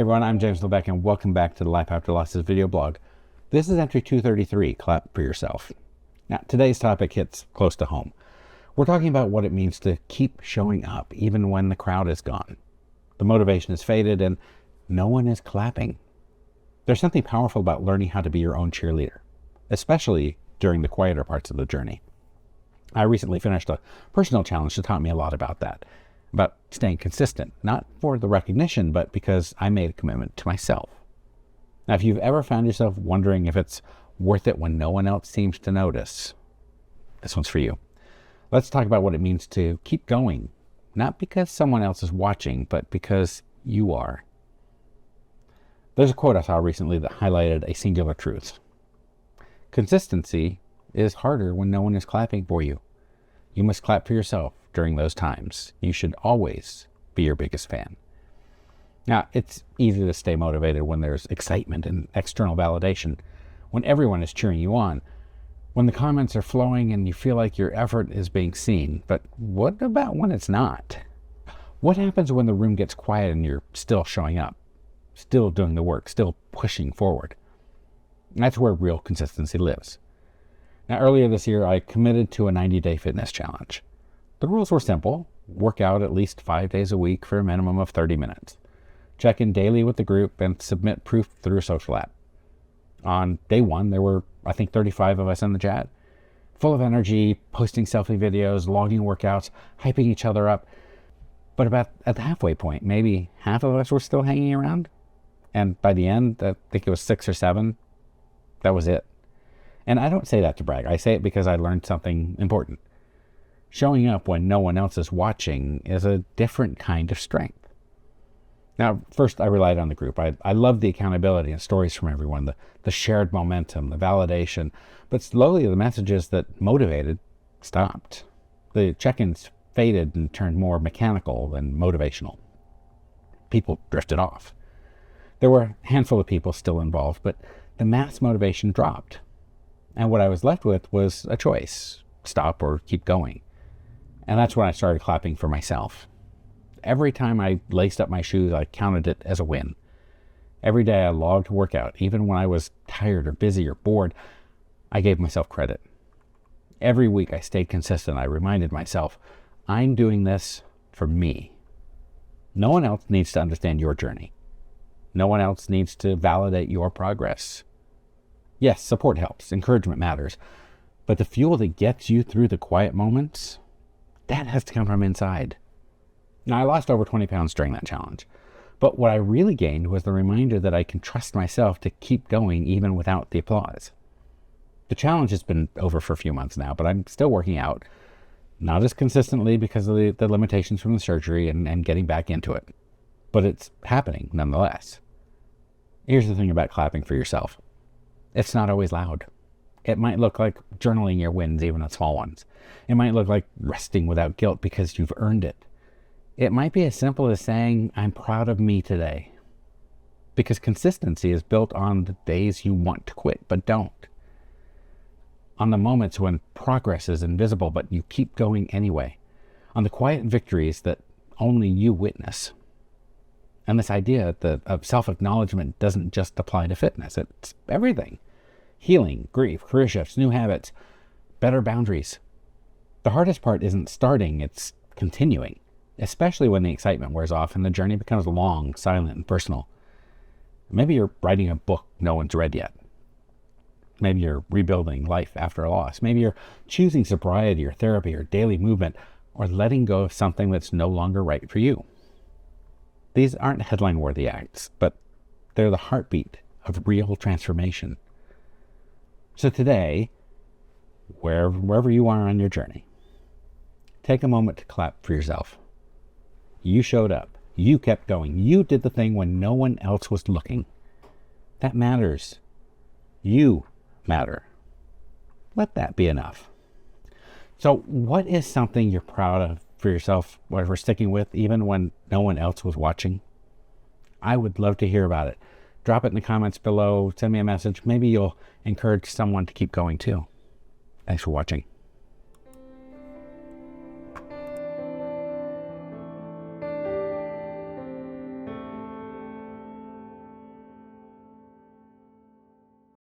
Hey everyone, I'm James LaVeck and welcome back to the Life After Losses video blog. This is entry 233, Clap for Yourself. Now, today's topic hits close to home. We're talking about what it means to keep showing up even when the crowd is gone. The motivation is faded and no one is clapping. There's something powerful about learning how to be your own cheerleader, especially during the quieter parts of the journey. I recently finished a personal challenge that taught me a lot about that. About staying consistent, not for the recognition, but because I made a commitment to myself. Now, if you've ever found yourself wondering if it's worth it when no one else seems to notice, this one's for you. Let's talk about what it means to keep going, not because someone else is watching, but because you are. There's a quote I saw recently that highlighted a singular truth. Consistency is harder when no one is clapping for you. You must clap for yourself during those times. You should always be your biggest fan. Now, it's easy to stay motivated when there's excitement and external validation, when everyone is cheering you on, when the comments are flowing and you feel like your effort is being seen. But what about when it's not? What happens when the room gets quiet and you're still showing up, still doing the work, still pushing forward? That's where real consistency lives. Now, earlier this year, I committed to a 90-day fitness challenge. The rules were simple. Work out at least 5 days a week for a minimum of 30 minutes. Check in daily with the group and submit proof through a social app. On day one, there were, 35 of us in the chat, full of energy, posting selfie videos, logging workouts, hyping each other up. But about at the halfway point, maybe half of us were still hanging around. And by the end, I think it was 6 or 7, that was it. And I don't say that to brag. I say it because I learned something important. Showing up when no one else is watching is a different kind of strength. Now, first I relied on the group. I loved the accountability and stories from everyone, the shared momentum, the validation. But slowly the messages that motivated stopped. The check-ins faded and turned more mechanical than motivational. People drifted off. There were a handful of people still involved, but the mass motivation dropped. And what I was left with was a choice: stop or keep going. And that's when I started clapping for myself. Every time I laced up my shoes, I counted it as a win. Every day I logged to workout, even when I was tired or busy or bored, I gave myself credit. Every week I stayed consistent. I reminded myself, I'm doing this for me. No one else needs to understand your journey. No one else needs to validate your progress. Yes, support helps, encouragement matters, but the fuel that gets you through the quiet moments, that has to come from inside. Now, I lost over 20 pounds during that challenge, but what I really gained was the reminder that I can trust myself to keep going even without the applause. The challenge has been over for a few months now, but I'm still working out, not as consistently because of the limitations from the surgery and getting back into it, but it's happening nonetheless. Here's the thing about clapping for yourself. It's not always loud. It might look like journaling your wins, even the small ones. It might look like resting without guilt because you've earned it. It might be as simple as saying, I'm proud of me today. Because consistency is built on the days you want to quit, but don't. On the moments when progress is invisible, but you keep going anyway. On the quiet victories that only you witness. And this idea of self-acknowledgement doesn't just apply to fitness. It's everything. Healing, grief, career shifts, new habits, better boundaries. The hardest part isn't starting, it's continuing, especially when the excitement wears off and the journey becomes long, silent, and personal. Maybe you're writing a book no one's read yet. Maybe you're rebuilding life after a loss. Maybe you're choosing sobriety or therapy or daily movement or letting go of something that's no longer right for you. These aren't headline-worthy acts, but they're the heartbeat of real transformation. So today, wherever you are on your journey, take a moment to clap for yourself. You showed up. You kept going. You did the thing when no one else was looking. That matters. You matter. Let that be enough. So what is something you're proud of for yourself, what we're sticking with, even when no one else was watching? I would love to hear about it. Drop it in the comments below. Send me a message. Maybe you'll encourage someone to keep going too. Thanks for watching.